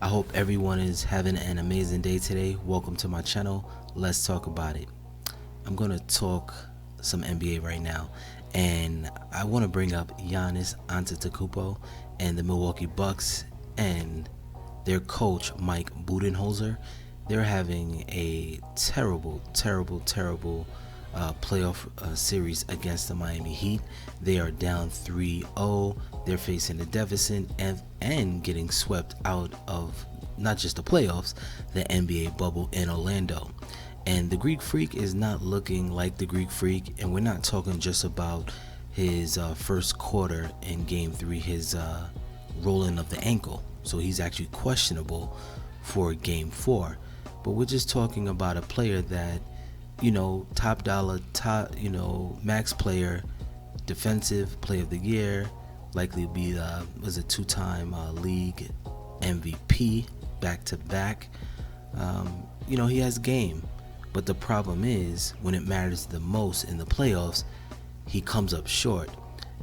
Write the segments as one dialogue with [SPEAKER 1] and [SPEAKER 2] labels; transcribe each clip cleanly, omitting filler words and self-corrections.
[SPEAKER 1] I hope everyone is having an amazing day today. Welcome to my channel. Let's talk about it. I'm going to talk some NBA right now, and I want to bring up Giannis Antetokounmpo and the Milwaukee Bucks and their coach Mike Budenholzer. They're having a terrible playoff series against the Miami Heat. They are down 3-0. They're facing a deficit and getting swept out of not just the playoffs, the NBA bubble in Orlando. And the Greek Freak is not looking like the Greek Freak, and we're not talking just about his first quarter in Game 3, his rolling of the ankle. So he's actually questionable for Game 4. But we're just talking about a player that, top dollar, max player, defensive player of the year, likely be was a two-time league MVP back to back. He has game, but the problem is when it matters the most in the playoffs, he comes up short.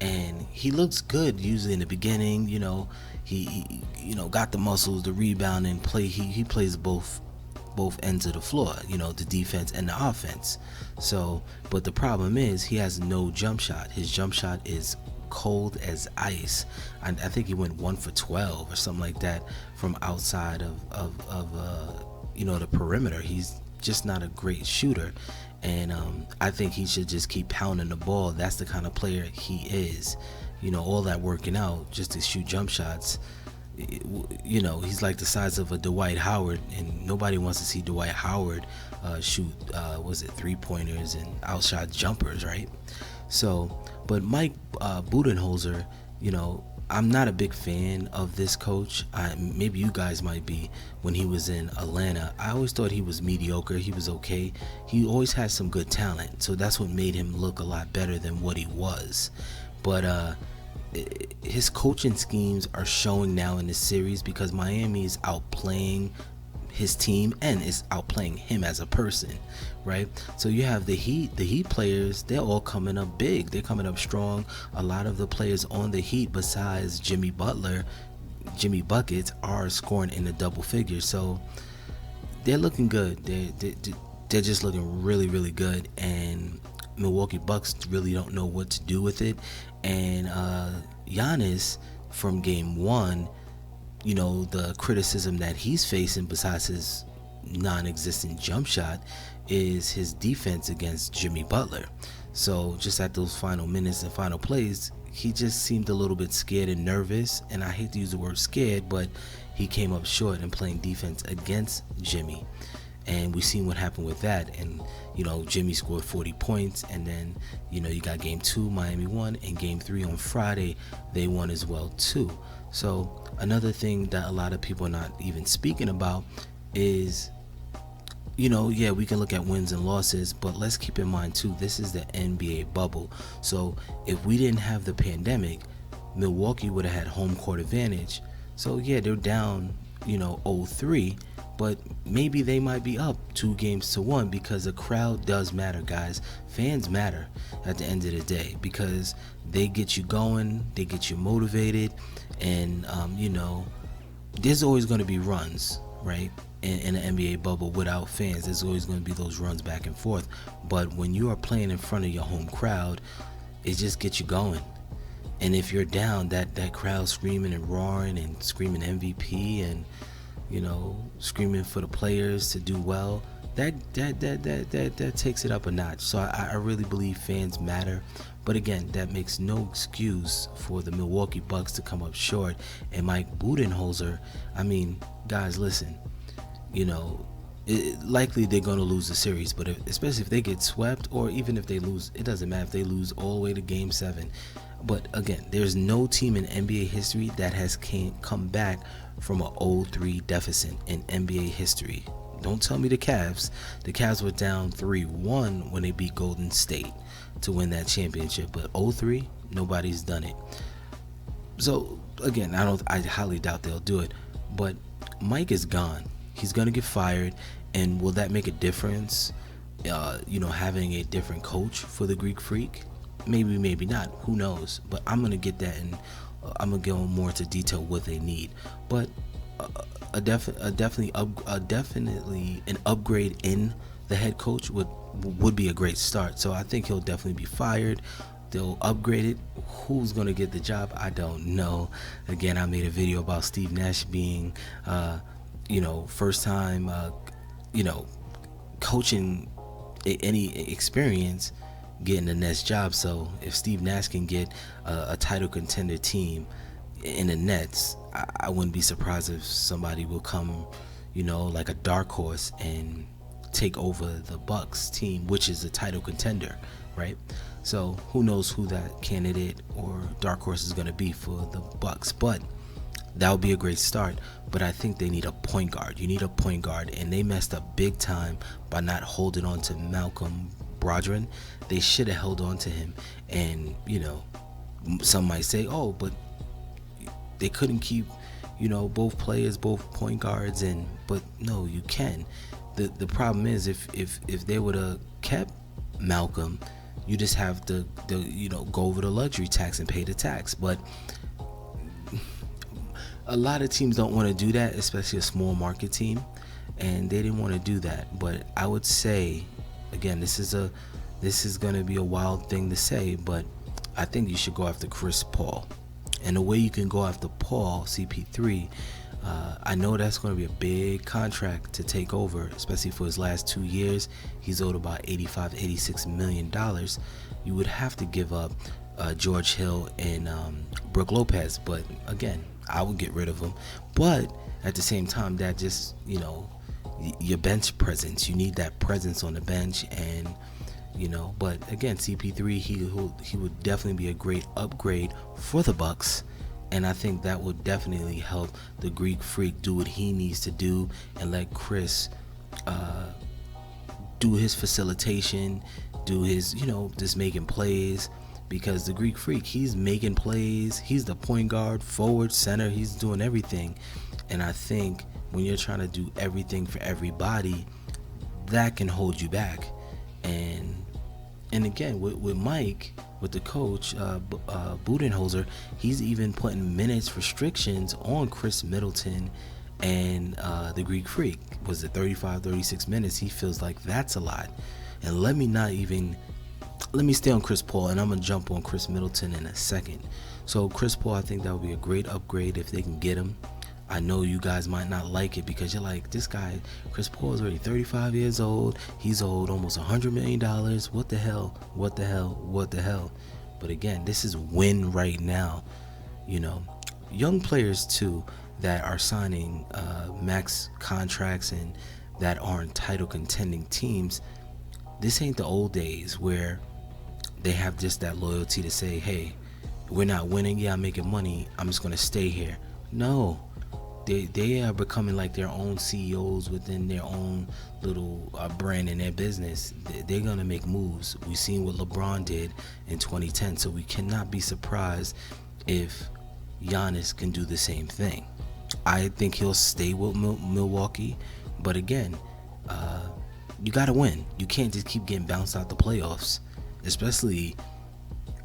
[SPEAKER 1] And he looks good usually in the beginning. He got the muscles, the rebound, and play. He plays both ends of the floor, the defense and the offense. So, but the problem is he has no jump shot. His jump shot is cold as ice. I think he went 1 for 12 or something like that from outside of the perimeter. He's just not a great shooter, and I think he should just keep pounding the ball. That's the kind of player he is. All that working out just to shoot jump shots. He's like the size of a Dwight Howard, and nobody wants to see Dwight Howard shoot was it 3-pointers and outshot jumpers, right? So, but Mike Budenholzer, I'm not a big fan of this coach. Maybe you guys might be. When he was in Atlanta, I always thought he was mediocre. He was okay. He always had some good talent, so that's what made him look a lot better than what he was. But his coaching schemes are showing now in this series because Miami is outplaying his team and is outplaying him as a person, right? So you have the Heat players, they're all coming up big. They're coming up strong. A lot of the players on the Heat besides Jimmy Buckets are scoring in the double figures. So they're looking good. They're just looking really good, and Milwaukee Bucks really don't know what to do with it. And Giannis from Game 1, the criticism that he's facing besides his non-existent jump shot is his defense against Jimmy Butler. So just at those final minutes and final plays, he just seemed a little bit scared and nervous, and I hate to use the word scared, but he came up short in playing defense against Jimmy. And we seen what happened with that. And Jimmy scored 40 points, and then you got Game 2, Miami won, and Game 3 on Friday they won as well too. So another thing that a lot of people are not even speaking about is we can look at wins and losses, but let's keep in mind too, this is the NBA bubble. So if we didn't have the pandemic, Milwaukee would have had home court advantage. So yeah, they're down 0-3, but maybe they might be up 2-1 because the crowd does matter, guys. Fans matter at the end of the day because they get you going, they get you motivated, and there's always going to be runs, right? In the NBA bubble without fans, there's always going to be those runs back and forth. But when you are playing in front of your home crowd, it just gets you going. And if you're down, that crowd screaming and roaring and screaming MVP and screaming for the players to do well, that takes it up a notch. So I really believe fans matter. But again, that makes no excuse for the Milwaukee Bucks to come up short. And Mike Budenholzer, guys, listen, likely they're going to lose the series, but especially if they get swept, or even if they lose, it doesn't matter if they lose all the way to Game 7. But again, there's no team in NBA history that has come back from a 0-3 deficit in NBA history. Don't tell me the Cavs. The Cavs were down 3-1 when they beat Golden State to win that championship, but 0-3, nobody's done it. So again, I highly doubt they'll do it. But Mike is gone. He's gonna get fired, and will that make a difference? Having a different coach for the Greek Freak? Maybe, maybe not. Who knows? But I'm gonna get that, and I'm gonna go more into detail what they need. But definitely an upgrade in the head coach would be a great start. So I think he'll definitely be fired. They'll upgrade it. Who's gonna get the job? I don't know. Again, I made a video about Steve Nash being, first time, coaching any experience, getting the Nets job. So if Steve Nash can get a title contender team in the Nets, I wouldn't be surprised if somebody will come, like a dark horse and take over the Bucks team, which is a title contender, right? So who knows who that candidate or dark horse is going to be for the Bucks, but that would be a great start. But I think they need a point guard. You need a point guard, and they messed up big time by not holding on to Malcolm Brogdon. They should have held on to him. And some might say, oh, but they couldn't keep both players, both point guards, but no, you can. The problem is if they would have kept Malcolm, you just have to go over the luxury tax and pay the tax. But a lot of teams don't want to do that, especially a small market team, and they didn't want to do that. But I would say, again, this is going to be a wild thing to say, but I think you should go after Chris Paul. And the way you can go after Paul, CP3, I know that's going to be a big contract to take over, especially for his last 2 years. He's owed about $86 million. You would have to give up George Hill and Brook Lopez, but again, I would get rid of him. But at the same time, that just, your bench presence, you need that presence on the bench. And but again, CP3, he would definitely be a great upgrade for the Bucks, and I think that would definitely help the Greek Freak do what he needs to do and let Chris do his facilitation, do his just making plays, because the Greek Freak, he's making plays, he's the point guard, forward, center, he's doing everything. And I think when you're trying to do everything for everybody, that can hold you back. And again, with Mike, with the coach, Budenholzer, he's even putting minutes restrictions on Chris Middleton and the Greek Freak. Was it 35, 36 minutes? He feels like that's a lot. And let me stay on Chris Paul, and I'm going to jump on Chris Middleton in a second. So Chris Paul, I think that would be a great upgrade if they can get him. I know you guys might not like it because you're like, this guy, Chris Paul, is already 35 years old. He's owed almost $100 million. What the hell? What the hell? What the hell? But again, this is win right now. Young players too that are signing max contracts and that aren't title contending teams. This ain't the old days where they have just that loyalty to say, hey, we're not winning. Yeah, I'm making money. I'm just going to stay here. No. They are becoming like their own CEOs within their own little brand in their business. They're going to make moves. We've seen what LeBron did in 2010, so we cannot be surprised if Giannis can do the same thing. I think he'll stay with Milwaukee, but again, you got to win. You can't just keep getting bounced out the playoffs, especially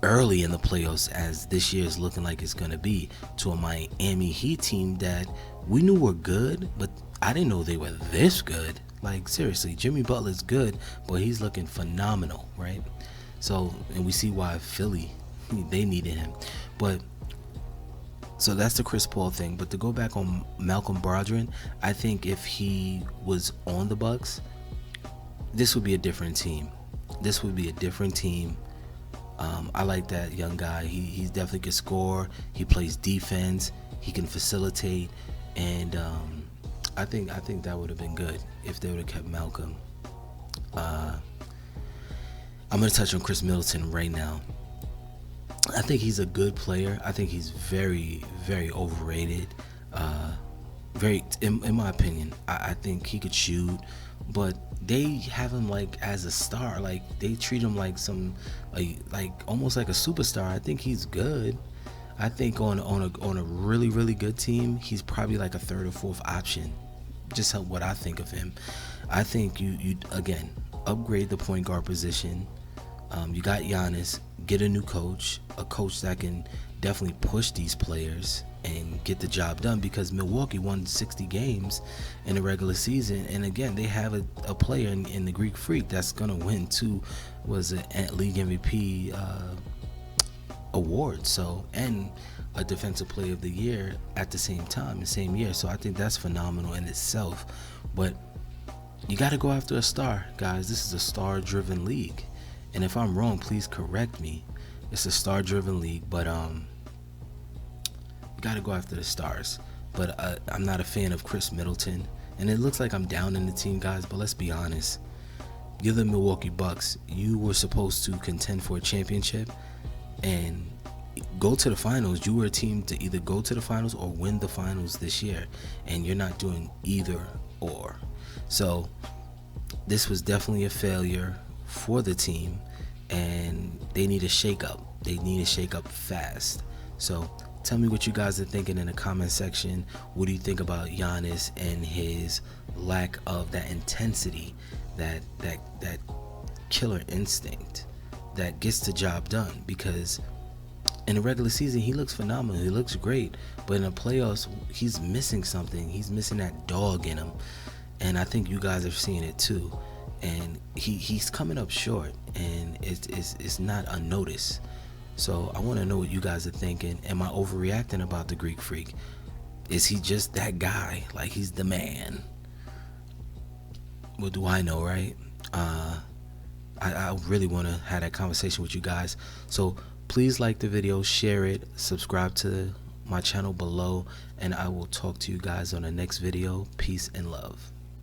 [SPEAKER 1] early in the playoffs, as this year is looking like it's going to be, to a Miami Heat team that we knew were good, but I didn't know they were this good. Like, seriously, Jimmy Butler's good, but he's looking phenomenal, right? So, and we see why Philly, they needed him. But so that's the Chris Paul thing. But to go back on Malcolm Brogdon, I think if he was on the Bucks, this would be a different team. This would be a different team. I like that young guy. He definitely can score. He plays defense. He can facilitate, and I think that would have been good if they would have kept Malcolm. I'm gonna touch on Chris Middleton right now. I think he's a good player. I think he's very, very overrated. In my opinion, I think he could shoot, but they have him like as a star. Like, they treat him like like almost like a superstar. I think he's good. I think on a really, really good team, he's probably like a third or fourth option. Just what I think of him. I think you again upgrade the point guard position. You got Giannis. Get a new coach, a coach that can definitely push these players and get the job done, because Milwaukee won 60 games in the regular season, and again, they have a player in the Greek Freak that's gonna win two league MVP award, so, and a defensive player of the year at the same year. So I think that's phenomenal in itself. But you got to go after a star, guys. This is a star-driven league, and if I'm wrong, please correct me. It's a star-driven league, but you got to go after the stars. But I'm not a fan of Chris Middleton, and it looks like I'm down in the team, guys. But let's be honest. You're the Milwaukee Bucks. You were supposed to contend for a championship and go to the finals. You were a team to either go to the finals or win the finals this year, and you're not doing either or. So this was definitely a failure for the team, and they need a shake-up. They need a shake-up fast. So tell me what you guys are thinking in the comment section. What do you think about Giannis and his lack of that intensity, that killer instinct that gets the job done? Because in the regular season, he looks phenomenal. He looks great. But in the playoffs, he's missing something. He's missing that dog in him. And I think you guys are seeing it too. And he's coming up short. And it's not unnoticed. So I want to know what you guys are thinking. Am I overreacting about the Greek Freak? Is he just that guy? Like, he's the man? What do I know, right? I really want to have that conversation with you guys. So please like the video, share it, subscribe to my channel below, and I will talk to you guys on the next video. Peace and love.